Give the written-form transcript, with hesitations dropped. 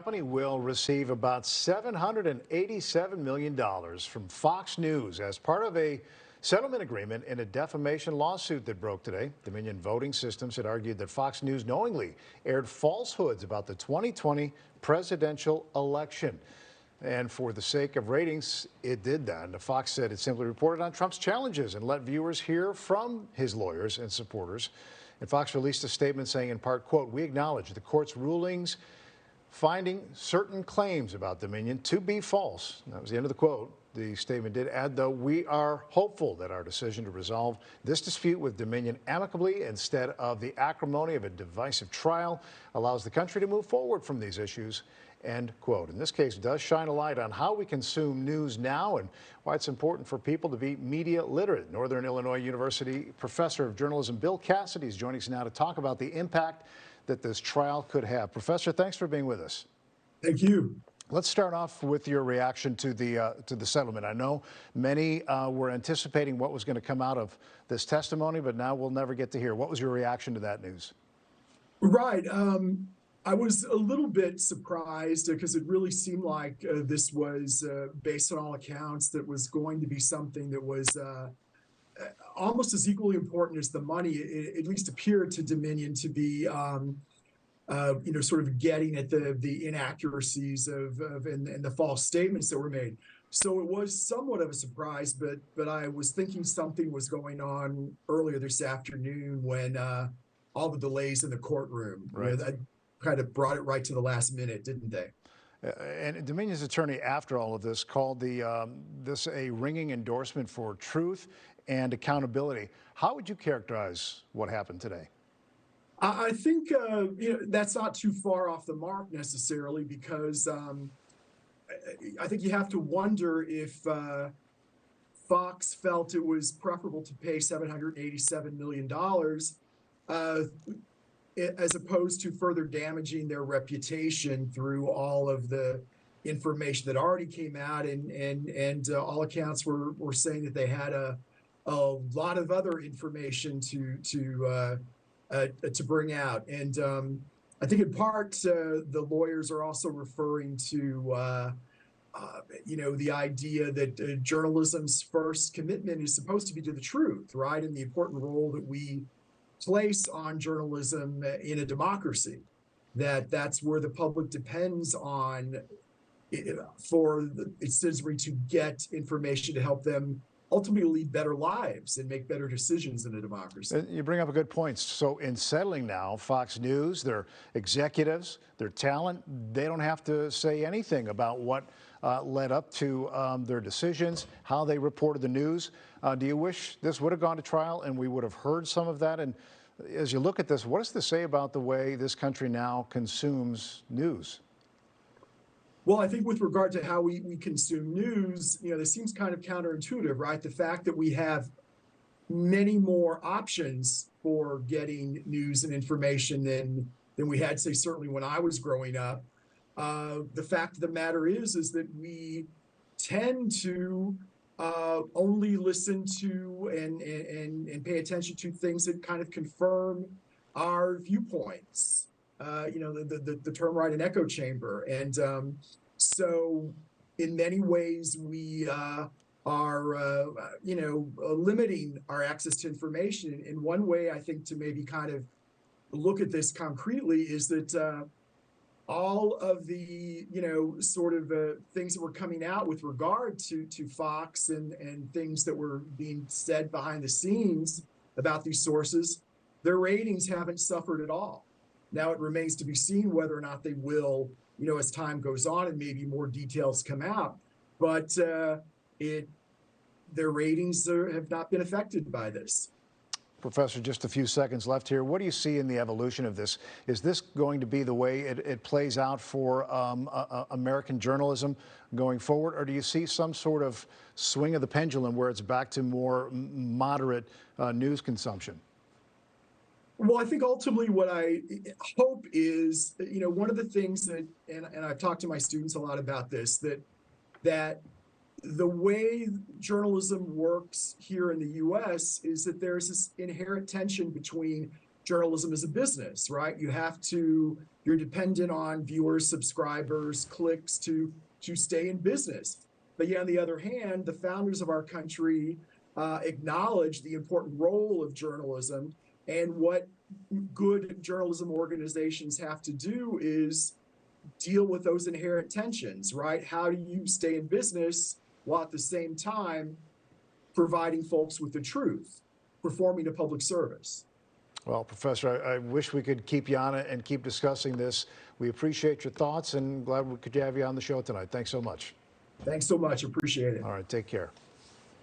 company will receive about $787 million from Fox News as part of a settlement agreement in a defamation lawsuit that broke today. Dominion Voting Systems had argued that Fox News knowingly aired falsehoods about the 2020 presidential election. And for the sake of ratings, it did that. And Fox said it simply reported on Trump's challenges and let viewers hear from his lawyers and supporters. And Fox released a statement saying in part, quote, "We acknowledge the court's rulings finding certain claims about Dominion to be false." That was the end of the quote. The statement did add, though, "We are hopeful that our decision to resolve this dispute with Dominion amicably instead of the acrimony of a divisive trial allows the country to move forward from these issues." End quote. And this case does shine a light on how we consume news now and why it's important for people to be media literate. Northern Illinois University professor of journalism Bill Cassidy is joining us now to talk about the impact that this trial could have. Professor, thanks for being with us. Thank you. Let's start off with your reaction to the settlement. I know many were anticipating what was going to come out of this testimony, but now we'll never get to hear. What was your reaction to that news? Right. I was a little bit surprised because it really seemed like this was, based on all accounts, that was going to be something that was almost as equally important as the money. It at least appeared to Dominion to be, sort of getting at the inaccuracies and the false statements that were made. So it was somewhat of a surprise, but I was thinking something was going on earlier this afternoon when all the delays in the courtroom. Right. That kind of brought it right to the last minute, didn't they? And Dominion's attorney, after all of this, called this a ringing endorsement for truth and accountability. How would you characterize what happened today? I think that's not too far off the mark necessarily, because I think you have to wonder if Fox felt it was preferable to pay $787 million as opposed to further damaging their reputation through all of the information that already came out, and all accounts were saying that they had a lot of other information to bring out. And I think in part the lawyers are also referring to the idea that journalism's first commitment is supposed to be to the truth, right? And the important role that we place on journalism in a democracy, that's where the public depends on for its citizenry to get information to help them ultimately lead better lives and make better decisions in a democracy. You bring up a good point. So in settling now, Fox News, their executives, their talent, they don't have to say anything about what led up to their decisions, how they reported the news. Do you wish this would have gone to trial and we would have heard some of that? And as you look at this, what does this say about the way this country now consumes news? Well, I think with regard to how we consume news, this seems kind of counterintuitive, right? The fact that we have many more options for getting news and information than we had, say, certainly when I was growing up. The fact of the matter is that we tend to only listen to and pay attention to things that kind of confirm our viewpoints. The term, right, an echo chamber. And so in many ways we are limiting our access to information. In one way, I think, to maybe kind of look at this concretely is that all of the things that were coming out with regard to Fox and things that were being said behind the scenes about these sources, their ratings haven't suffered at all. Now it remains to be seen whether or not they will, as time goes on and maybe more details come out. But their ratings have not been affected by this. Professor, just a few seconds left here. What do you see in the evolution of this? Is this going to be the way it plays out for American journalism going forward, or do you see some sort of swing of the pendulum where it's back to more moderate news consumption? Well, I think ultimately what I hope is, one of the things that, and I've talked to my students a lot about this, that the way journalism works here in the U.S. is that there's this inherent tension between journalism is a business, right? You're dependent on viewers, subscribers, clicks to stay in business. But yet, on the other hand, the founders of our country acknowledge the important role of journalism, and what good journalism organizations have to do is deal with those inherent tensions, right? How do you stay in business while at the same time providing folks with the truth, performing a public service? Well, Professor, I wish we could keep you on it and keep discussing this. We appreciate your thoughts and glad we could have you on the show tonight. Thanks so much. Thanks so much. Appreciate it. All right, take care.